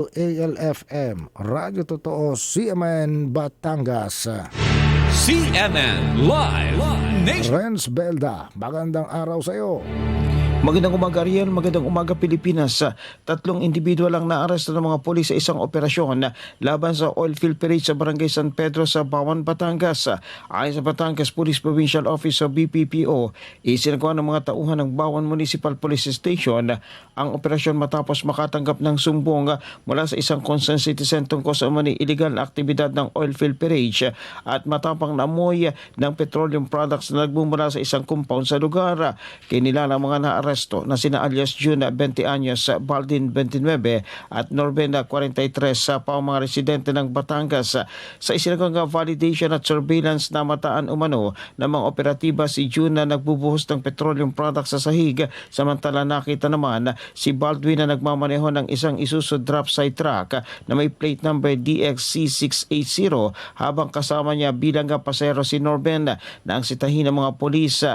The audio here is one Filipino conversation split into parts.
ALFM, Radyo Totoo, CMN Batangas. CMN Live Nation. Renz Belda, magandang araw sa iyo. Magandang umaga Ariel, magandang umaga Pilipinas. Tatlong individual ang naaresto ng mga pulis sa isang operasyon laban sa oil field parade sa Barangay San Pedro sa Bawan, Batangas. Ayon sa Batangas Police Provincial Office o BPPO, isinagawa ng mga tauhan ng Bawan Municipal Police Station ang operasyon matapos makatanggap ng sumbong mula sa isang concerned citizen tungkol sa umano'y illegal na aktibidad ng oil field parade at matapang naamoy ng petroleum products na nagmumula sa isang compound sa lugar. Kinilala ang mga naaresto na sina alias June 20 anyos, Baldin 29 at Norben 43 sa mga residente ng Batangas. Sa isinagang validation at surveillance na mataan umano ng mga operatiba, si June na nagbubuhos ng petroleum products sa sahig, samantala nakita naman si Baldwin na nagmamaneho ng isang Isuzu drop side truck na may plate number DXC680 habang kasama niya bilang pasahero si Norben na ang sitahin ng mga pulis.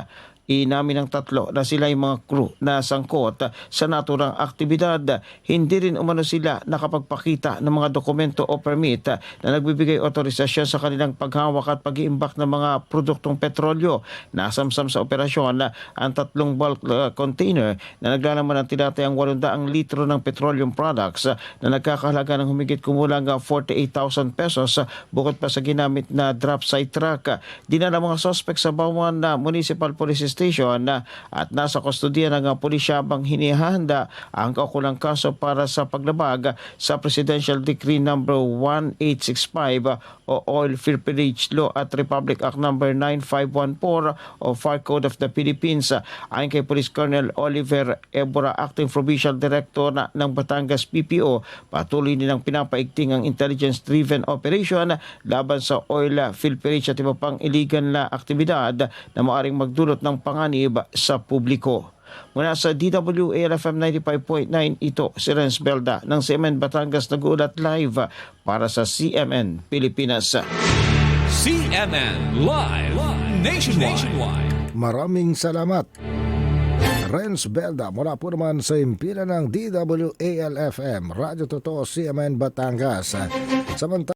Inamin ng tatlo na sila yung mga crew na sangkot sa naturang aktibidad. Hindi rin umano sila nakapagpakita ng mga dokumento o permit na nagbibigay otorisasyon sa kanilang paghawak at pag-iimbak ng mga produktong petrolyo. Nasamsam sa operasyon ang tatlong bulk container na naglalaman ng tinatayang 800 litro ng petroleum products na nagkakahalaga ng humigit kumulang 48,000 pesos bukod pa sa ginamit na drop side truck. Dinala mga suspect sa Bawan na Municipal Police Station at nasa kustodiya ng pulisya habang hinihanda ang kaukulang kaso para sa paglabag sa Presidential Decree No. 1865 o Oil Field Parade Law at Republic Act No. 9514 o Fire Code of the Philippines. Ayon kay Police Colonel Oliver Ebora, Acting Provincial Director ng Batangas PPO, patuloy nilang pinapaigting ang intelligence-driven operation laban sa oil field parade at iba pang illegal na aktibidad na maaaring magdulot ng panganib sa publiko. Mula sa DWALFM 95.9, ito si Renz Belda ng CMN Batangas nag-uulat live para sa CMN Pilipinas. CMN Live Nationwide. Maraming salamat, Renz Belda, mula po naman sa impila ng DWALFM, Radyo Totoo, CMN Batangas. Samantala